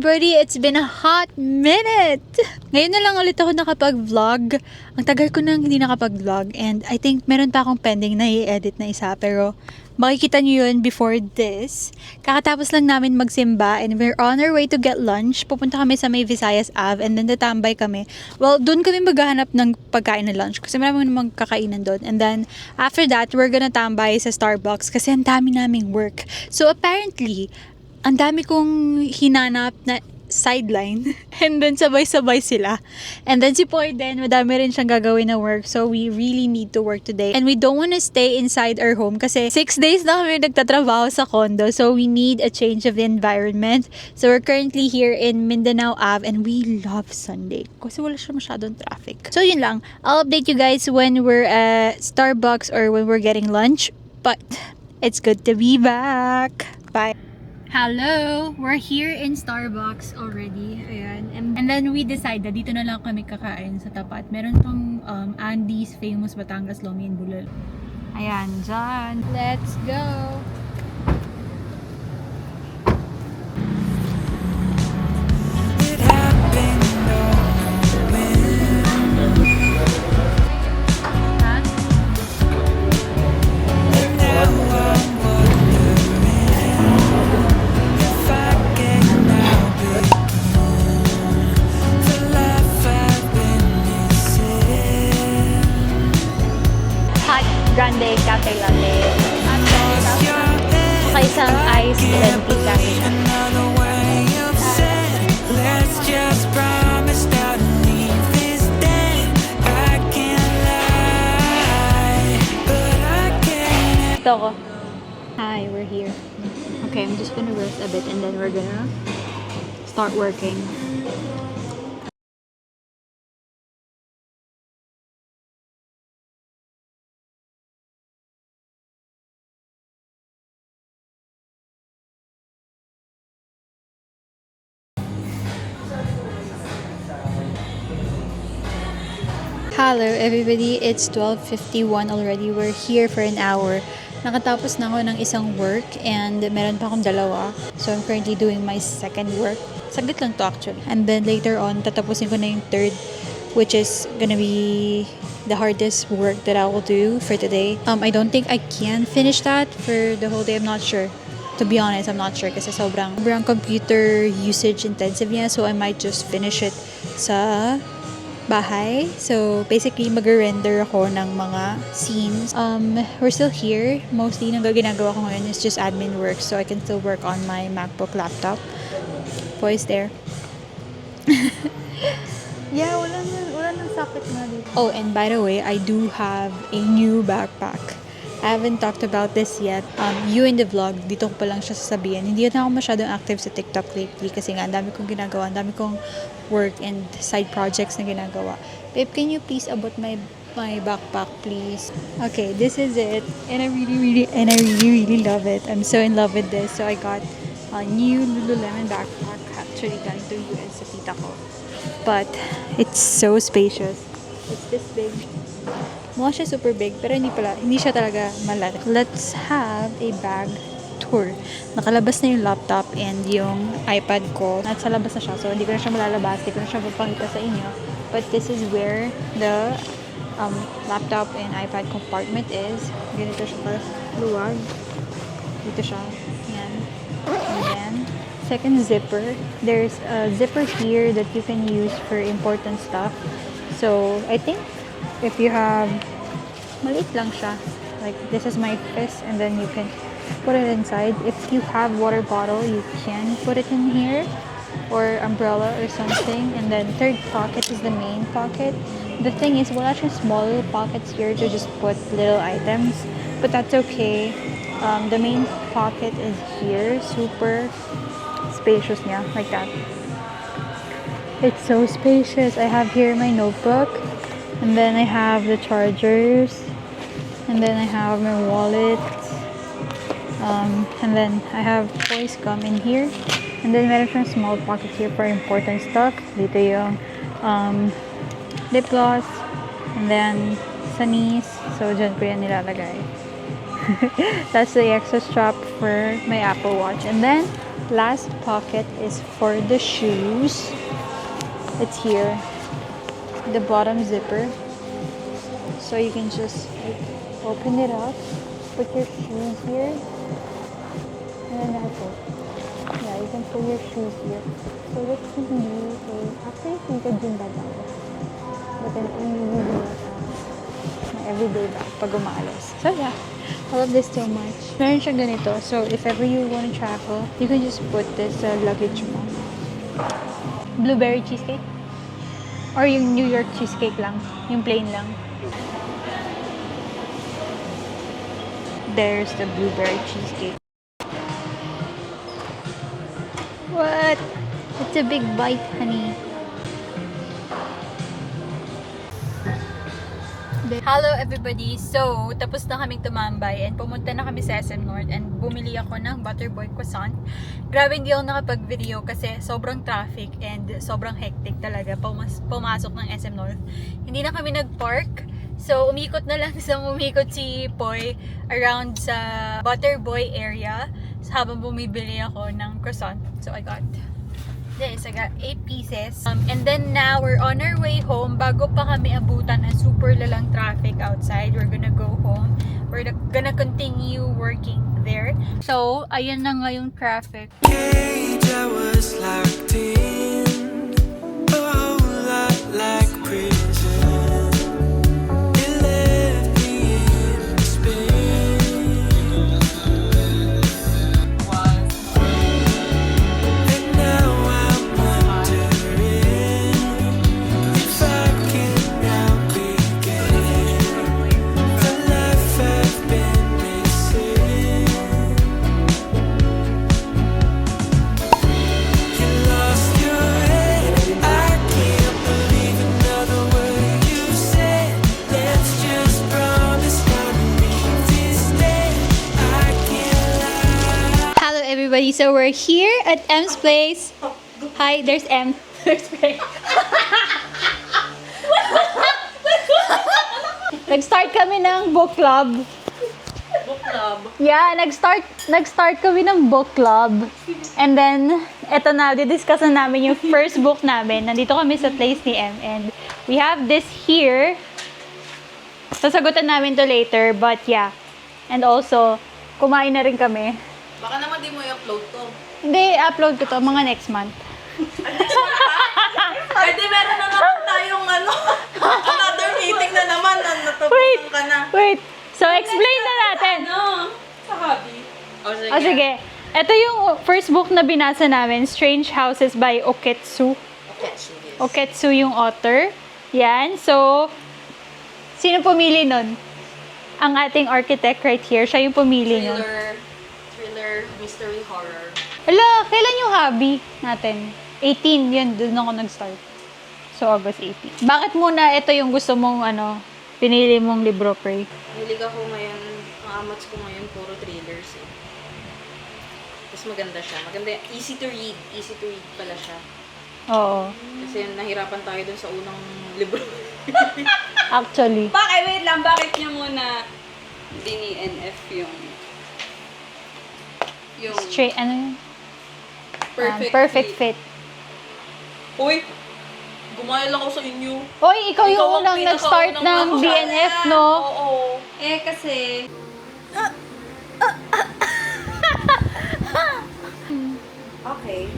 everybody! It's been a hot minute! Ngayon na lang ulit ako nakapag-vlog. Ang tagal ko nang hindi nakapag-vlog and I think meron pa akong pending na i-edit na isa pero makikita nyo yun before this. Kakatapos lang namin magsimba and we're on our way to get lunch. Pupunta kami sa may Visayas Ave and then tatambay kami. Well, doon kami maghahanap ng pagkain na lunch kasi marami namang kakainan doon. And then after that, we're gonna tambay sa Starbucks kasi ang dami naming work. So apparently, ang dami kong hinanap na sideline and then sabay-sabay sila. And then si Poy din, madami rin siyang gagawin na work. So we really need to work today. And we don't want to stay inside our home kasi 6 days na kami nagtatrabaho sa condo. So we need a change of environment. So we're currently here in Mindanao Ave and we love Sunday kasi wala siya masyadong traffic. So yun lang. I'll update you guys when we're at Starbucks or when we're getting lunch. But it's good to be back. Bye. Hello! We're here in Starbucks already. Ayan. And then we decided, dito na lang kami kakain sa tapat. Meron pang Andy's Famous Batangas Lomi and Bulalo. Ayan, dyan. Let's go! Grande cafe latte at saka isang iced venti cafe ito ko. Hi, we're here. Okay, I'm just gonna rest a bit and then we're gonna start working. Hello everybody, it's 12:51 already. We're here for an hour. Nakatapos na ako ng isang work and meron pa akong dalawa. So I'm currently doing my second work. Saglit lang to actually. And then later on, tatapusin ko na yung third, which is gonna be the hardest work that I will do for today. I don't think I can finish that for the whole day. I'm not sure. To be honest, I'm not sure kasi sobrang computer usage intensive niya. So I might just finish it sa bahay. So, basically, mag-render ako ng mga scenes. We're still here. Mostly, nang ginagawa ko ngayon is just admin work. So, I can still work on my MacBook laptop. Boy's there. Yeah, wala nang sakit nga dito. Oh, and by the way, I do have a new backpack. I haven't talked about this yet. You in the vlog, dito ko pa lang siya sasabihin. Hindi na ako masyadong active sa TikTok lately kasi nga, ang dami kong ginagawa, ang dami kong work and side projects na ginagawa. Babe, can you please abot my backpack, please? Okay, this is it. And I really love it. I'm so in love with this. So I got a new Lululemon backpack. Actually, galing to US sa tita ko. But it's so spacious. It's this big. Mukha siya super big, pero hindi siya talaga malaki. Let's have a bag tour. Nakalabas na yung laptop and yung iPad ko. Nasa labas na siya, so hindi ko na siya malalabas, hindi ko na siya papakita sa inyo. But this is where the laptop and iPad compartment is. Ganito siya kaluwag. Dito siya. Yan. And then, second zipper. There's a zipper here that you can use for important stuff. So, I think if you have, maliit lang siya. Like, this is my fist and then you can put it inside. If you have water bottle, you can put it in here. Or umbrella or something. And then third pocket is the main pocket. The thing is, wala siyang small pockets here to just put little items. But that's okay. The main pocket is here. Super spacious niya. Like that. It's so spacious. I have here my notebook. And then I have the chargers. And then I have my wallet. And then I have toys gum in here. And then meron siyang small pocket here for important stuff. Dito yung lip gloss. And then sanis. So, dyan ko yan nilalagay. That's the extra strap for my Apple Watch. And then, last pocket is for the shoes. It's here, the bottom zipper. So you can just like, open it up, put your shoes here, and then that's it. Yeah, you can put your shoes here. So that's hindi actually hindi ka gym bag ako. But then hindi my everyday bag pag umaalis. So yeah, I love this so much. Meron siya ganito. So if ever you want to travel, you can just put this sa luggage mo. Blueberry cheesecake? Or yung New York cheesecake lang? Yung plain lang? There's the blueberry cheesecake. What? It's a big bite, honey. Hello everybody! So, tapos na kaming tumambay and pumunta na kami sa SM North and bumili ako ng Butterboy Croissant. Grabe hindi ako nakapag-video kasi sobrang traffic and sobrang hectic talaga pumasok ng SM North. Hindi na kami nag-park. So, umikot na lang umikot si Poy around sa Butterboy area habang bumibili ako ng croissant. So, I got this. I got 8 pieces. And then now, we're on our way home. Bago pa kami abutan ng super lalang traffic outside, we're gonna go home. We're gonna continue working there. So, ayan na nga yung traffic. Cage I was locked in, a whole lot like prison. It left me in despair. And now I'm wondering if I can now begin the life I've been missing. You lost your head. I can't believe another word you said. Let's just promise not to leave this day. I can't lie. Hello everybody! So, we're here at M's place. Hi, there's M. There's Ray. Nag-start kami ng book club. Book club. Yeah, nag-start kami ng book club. And then, eto na, didiscuss na namin yung first book namin. Nandito kami sa place ni M. And we have this here. Sasagutan namin to later, but yeah. And also, kumain na rin kami. Baka naman di mo i-upload to. Hindi, upload ko to mga next month. Pwede meron na naman tayong another meeting na naman. Natutunan ka na. Wait. So, explain na natin. Sa hobby. O O sige. Ito yung first book na binasa namin, Strange Houses by Oketsu. Oketsu yung author. Yan. So, sino pumili nun? Ang ating architect right here. Siya yung pumili nun. Thriller, mystery, horror. Ala, kailan yung hobby natin? 18. Yan, doon ako nag-start. So, August 18. Bakit muna ito yung gusto mong, pinili mong libro, Pray? Hilig ako ngayon, ang amats ko ngayon, puro thrillers eh. Tapos maganda siya. Maganda, easy to read. Easy to read pala siya. Oo. Kasi nahirapan tayo dun sa unang libro. Actually. Bakit? Wait lang, bakit niya muna DNF yung Straight, ano yun? Perfect Fit. Uy! Gumaya lang ako sa inyo. Oy, ikaw yung ang unang nag-start ng pinakaunang DNF, nakakala. no? Oo. Eh, kasi okay.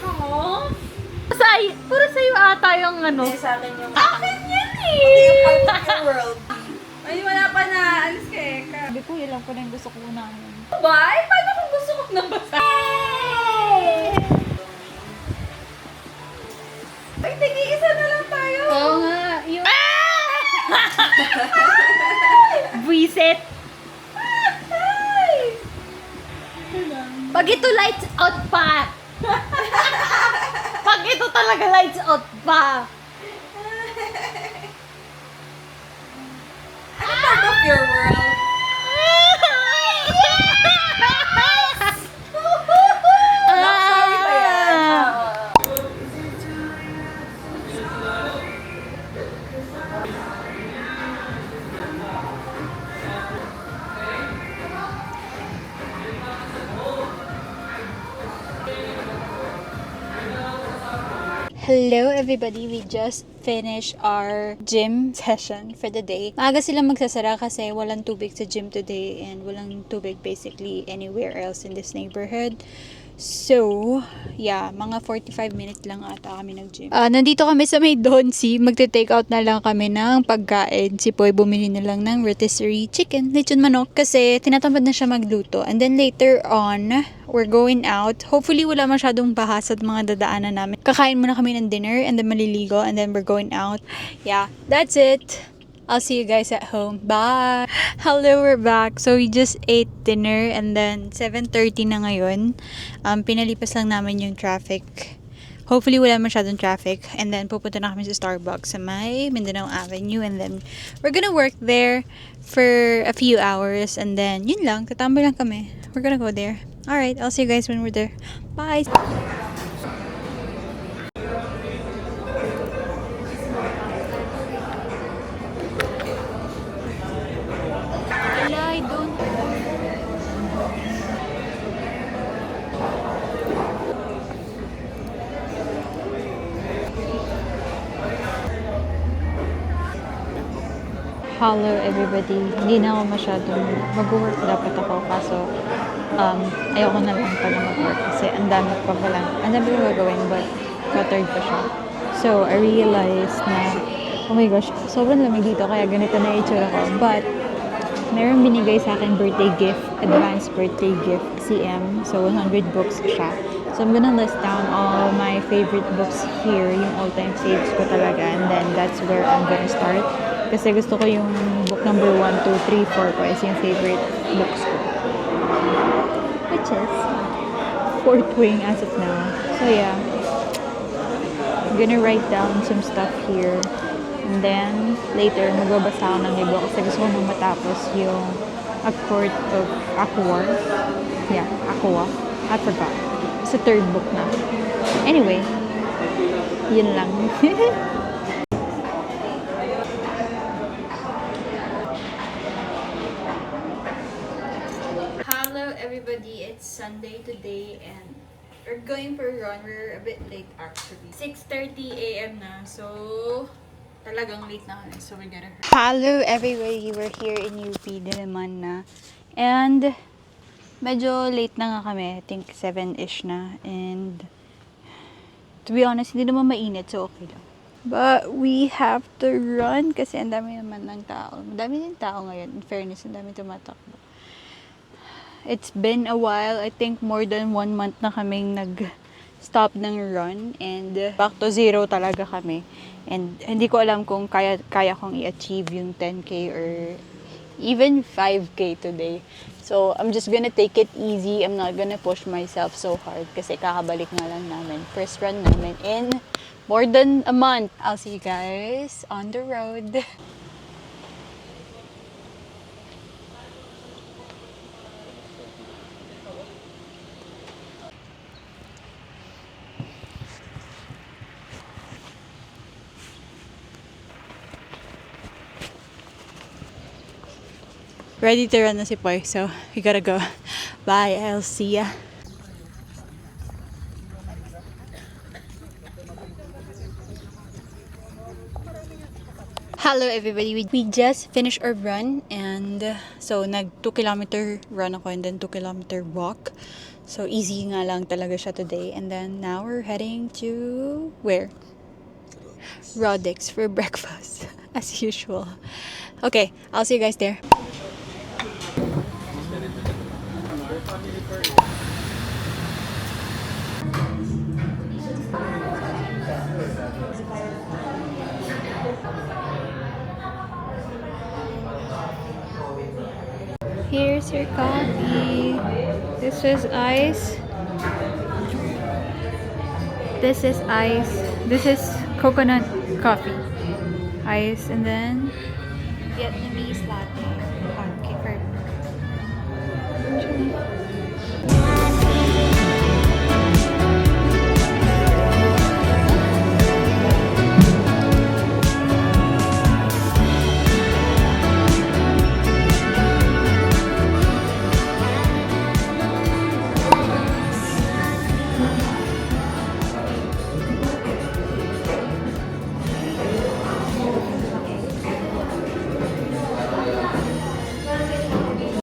Aww. Puro sa'yo ata yung Hindi sa akin yung... Akin yan Yung part of your world. Ay, wala pa na. Alis ka eh. Sabi ko, yun lang po na yung gusto ko unahin. Bye? Paano kung gusto ko nabasa? Ay, tig-isa na lang tayo. Oo nga, yung... Buisit! Pag ito lights out pa! Pag ito talaga lights out pa! Ano part of your world? Luxury ba yan? Hello everybody! We just finished our gym session for the day. Maaga sila magsasara kasi walang tubig sa gym today and walang tubig basically anywhere else in this neighborhood. So, yeah, mga 45 minutes lang ata kami nag-gym. Nandito kami sa may Donsi. Magte-take out na lang kami ng pagkain. Si Poy bumili na lang ng rotisserie chicken, lechon manok, kasi tinatamad na siya magluto. And then later on, we're going out. Hopefully, wala masyadong baha sa mga dadaanan namin. Kakain muna kami ng dinner and then maliligo and then we're going out. Yeah, that's it. I'll see you guys at home. Bye! Hello, we're back. So, we just ate dinner and then 7:30 na ngayon. Pinalipas lang namin yung traffic. Hopefully, wala masyadong traffic. And then, pupunta na kami sa Starbucks sa may Mindanao Avenue. And then, we're gonna work there for a few hours. And then, yun lang. Tatambay lang kami. We're gonna go there. Alright, I'll see you guys when we're there. Bye! I don't. Hello everybody. Hindi na ako masyadong mag-work dapat ako kaso ayoko na lang pala mag-work kasi ang dami pa gagawin but cluttered pa siya. So I realized na oh my gosh, sobrang lamig dito kaya ganito na yung itsura ko. But meron binigay sa akin birthday gift, advanced birthday gift, CM. So, 100 books siya. So, I'm gonna list down all my favorite books here, yung all-time saves ko talaga. And then, that's where I'm gonna start. Kasi gusto ko yung book number 1, 2, 3, 4 ko is yung favorite books ko. Which is Fourth Wing as of now. So, yeah. I'm gonna write down some stuff here. And then, later, magbabasa ako ng libro kasi gusto ko nang matapos yung A Court of Aqua. Yeah, Aqua. I forgot. It's the third book na. Anyway, yun lang. Hello everybody, it's Sunday today and we're going for a run. We're a bit late actually. 6:30 a.m. na, so talagang late na kami, so we're gonna hurry. Hello everybody, we're here in UP naman na. And medyo late na nga kami, I think 7-ish na. And to be honest, hindi naman mainit, so okay lang. But we have to run kasi ang dami naman ng tao. Madami din tao ngayon, in fairness, ang dami tumatakbo. It's been a while, I think more than 1 month na kaming nag-stop ng run. And back to zero talaga kami. And hindi ko alam kung kaya kong i-achieve yung 10K or even 5K today. So, I'm just gonna take it easy. I'm not gonna push myself so hard kasi kakabalik nga lang namin. First run namin in more than a month. I'll see you guys on the road. Ready to run na si Poy, so we gotta go. Bye, I'll see ya. Hello everybody, we just finished our run and so nag 2-kilometer run ako and then 2-kilometer walk. So easy nga lang talaga siya today. And then now we're heading to where? Rodix for breakfast as usual. Okay, I'll see you guys there. Here's your coffee. This is ice. This is ice. This is coconut coffee. Ice and then Vietnamese latte.